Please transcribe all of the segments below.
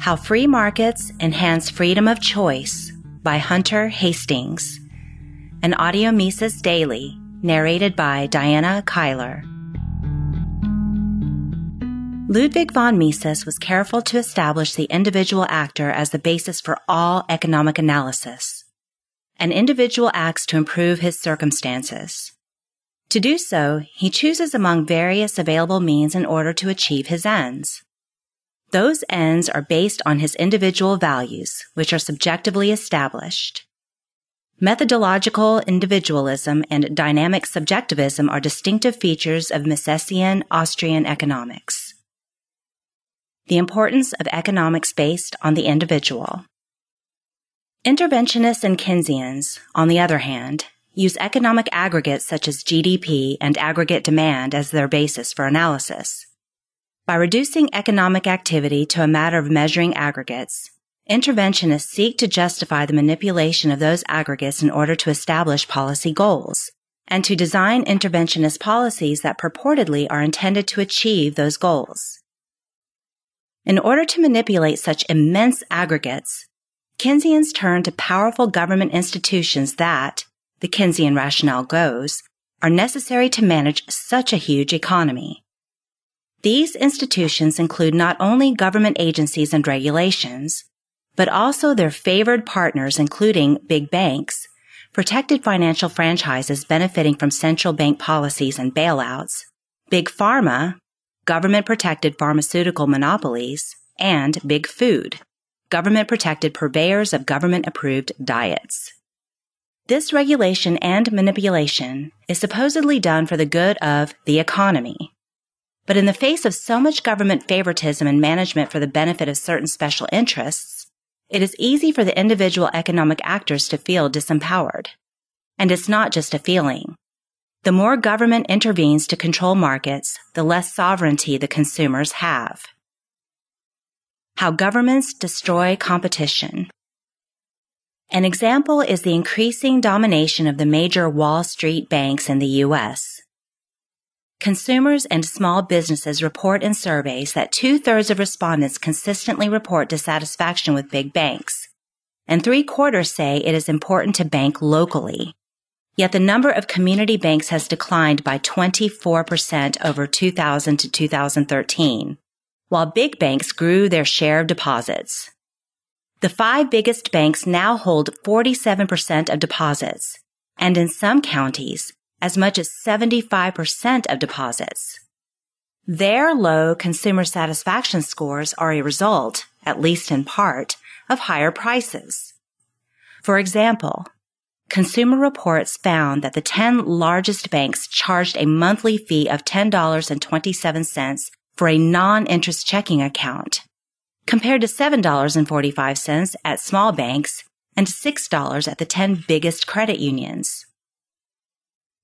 How Free Markets Enhance Freedom of Choice by Hunter Hastings. An audio Mises Daily, narrated by Diana Kyler. Ludwig von Mises was careful to establish the individual actor as the basis for all economic analysis. An individual acts to improve his circumstances. To do so, he chooses among various available means in order to achieve his ends. Those ends are based on his individual values, which are subjectively established. Methodological individualism and dynamic subjectivism are distinctive features of Misesian Austrian economics. The importance of economics based on the individual. Interventionists and Keynesians, on the other hand, use economic aggregates such as GDP and aggregate demand as their basis for analysis. By reducing economic activity to a matter of measuring aggregates, interventionists seek to justify the manipulation of those aggregates in order to establish policy goals, and to design interventionist policies that purportedly are intended to achieve those goals. In order to manipulate such immense aggregates, Keynesians turn to powerful government institutions that, the Keynesian rationale goes, are necessary to manage such a huge economy. These institutions include not only government agencies and regulations, but also their favored partners including big banks, protected financial franchises benefiting from central bank policies and bailouts, big pharma, government-protected pharmaceutical monopolies, and big food, government-protected purveyors of government-approved diets. This regulation and manipulation is supposedly done for the good of the economy. But in the face of so much government favoritism and management for the benefit of certain special interests, it is easy for the individual economic actors to feel disempowered. And it's not just a feeling. The more government intervenes to control markets, the less sovereignty the consumers have. How governments destroy competition. An example is the increasing domination of the major Wall Street banks in the U.S. Consumers and small businesses report in surveys that 2/3 of respondents consistently report dissatisfaction with big banks, and 3/4 say it is important to bank locally. Yet the number of community banks has declined by 24% over 2000 to 2013, while big banks grew their share of deposits. The 5 biggest banks now hold 47% of deposits, and in some counties, as much as 75% of deposits. Their low consumer satisfaction scores are a result, at least in part, of higher prices. For example, Consumer Reports found that the 10 largest banks charged a monthly fee of $10.27 for a non-interest checking account, compared to $7.45 at small banks and $6 at the 10 biggest credit unions.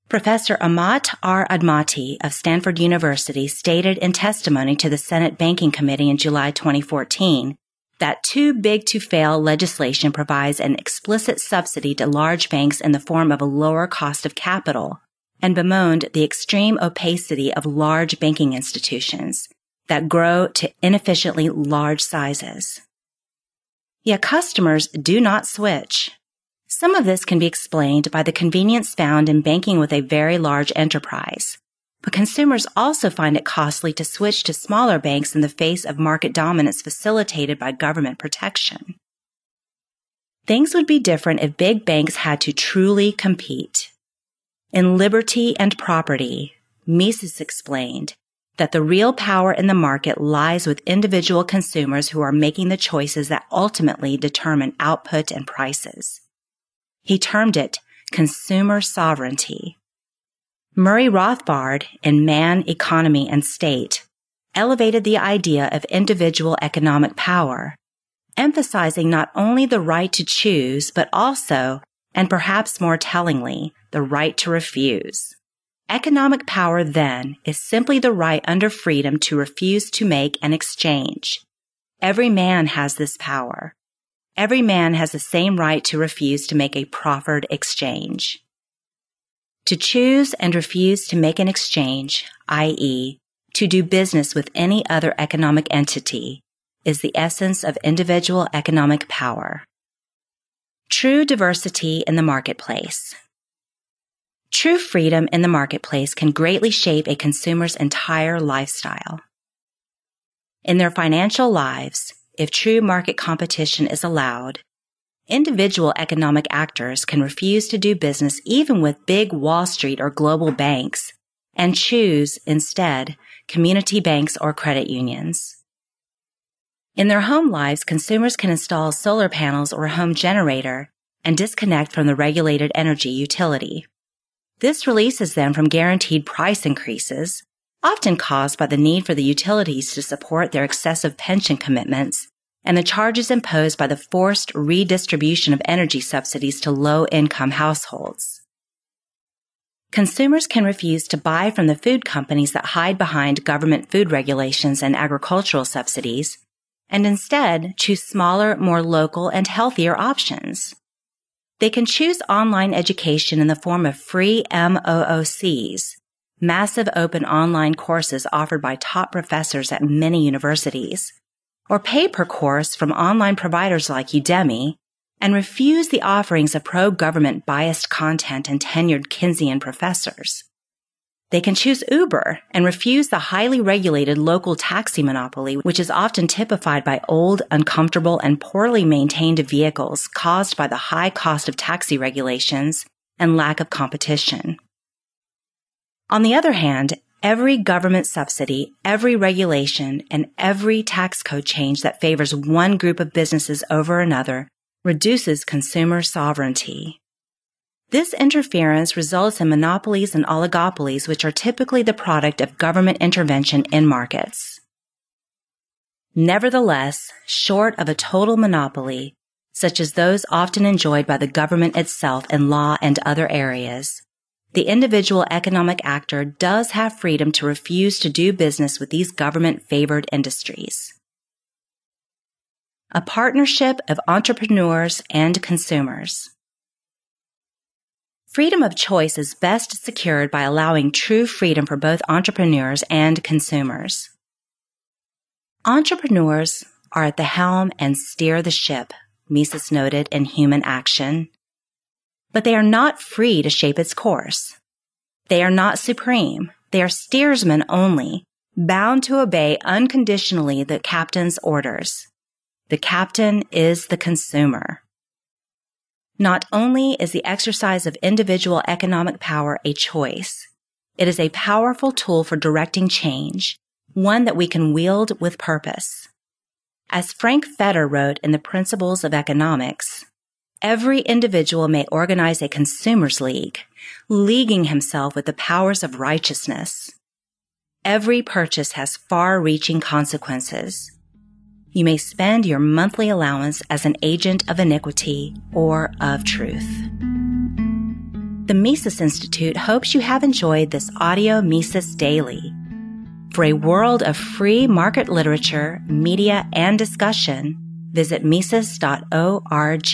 Professor Amat R. Admati of Stanford University stated in testimony to the Senate Banking Committee in July 2014 that too big to fail legislation provides an explicit subsidy to large banks in the form of a lower cost of capital, and bemoaned the extreme opacity of large banking institutions that grow to inefficiently large sizes. Yet customers do not switch. Some of this can be explained by the convenience found in banking with a very large enterprise, but consumers also find it costly to switch to smaller banks in the face of market dominance facilitated by government protection. Things would be different if big banks had to truly compete. In Liberty and Property, Mises explained that the real power in the market lies with individual consumers who are making the choices that ultimately determine output and prices. He termed it consumer sovereignty. Murray Rothbard, in Man, Economy, and State, elevated the idea of individual economic power, emphasizing not only the right to choose, but also, and perhaps more tellingly, the right to refuse. Economic power, then, is simply the right under freedom to refuse to make an exchange. Every man has this power. Every man has the same right to refuse to make a proffered exchange. To choose and refuse to make an exchange, i.e., to do business with any other economic entity, is the essence of individual economic power. True diversity in the marketplace. True freedom in the marketplace can greatly shape a consumer's entire lifestyle. In their financial lives, if true market competition is allowed, individual economic actors can refuse to do business even with big Wall Street or global banks and choose, instead, community banks or credit unions. In their home lives, consumers can install solar panels or a home generator and disconnect from the regulated energy utility. This releases them from guaranteed price increases, often caused by the need for the utilities to support their excessive pension commitments and the charges imposed by the forced redistribution of energy subsidies to low-income households. Consumers can refuse to buy from the food companies that hide behind government food regulations and agricultural subsidies, and instead choose smaller, more local, and healthier options. They can choose online education in the form of free MOOCs, massive open online courses offered by top professors at many universities, or pay per course from online providers like Udemy, and refuse the offerings of pro-government biased content and tenured Keynesian professors. They can choose Uber and refuse the highly regulated local taxi monopoly, which is often typified by old, uncomfortable, and poorly maintained vehicles caused by the high cost of taxi regulations and lack of competition. On the other hand, every government subsidy, every regulation, and every tax code change that favors one group of businesses over another reduces consumer sovereignty. This interference results in monopolies and oligopolies, which are typically the product of government intervention in markets. Nevertheless, short of a total monopoly, such as those often enjoyed by the government itself in law and other areas, the individual economic actor does have freedom to refuse to do business with these government-favored industries. A partnership of entrepreneurs and consumers. Freedom of choice is best secured by allowing true freedom for both entrepreneurs and consumers. Entrepreneurs are at the helm and steer the ship, Mises noted in Human Action. But they are not free to shape its course. They are not supreme. They are steersmen only, bound to obey unconditionally the captain's orders. The captain is the consumer. Not only is the exercise of individual economic power a choice, it is a powerful tool for directing change, one that we can wield with purpose. As Frank Fetter wrote in The Principles of Economics, every individual may organize a consumers' league, leaguing himself with the powers of righteousness. Every purchase has far-reaching consequences. You may spend your monthly allowance as an agent of iniquity or of truth. The Mises Institute hopes you have enjoyed this audio Mises Daily. For a world of free market literature, media, and discussion, visit Mises.org.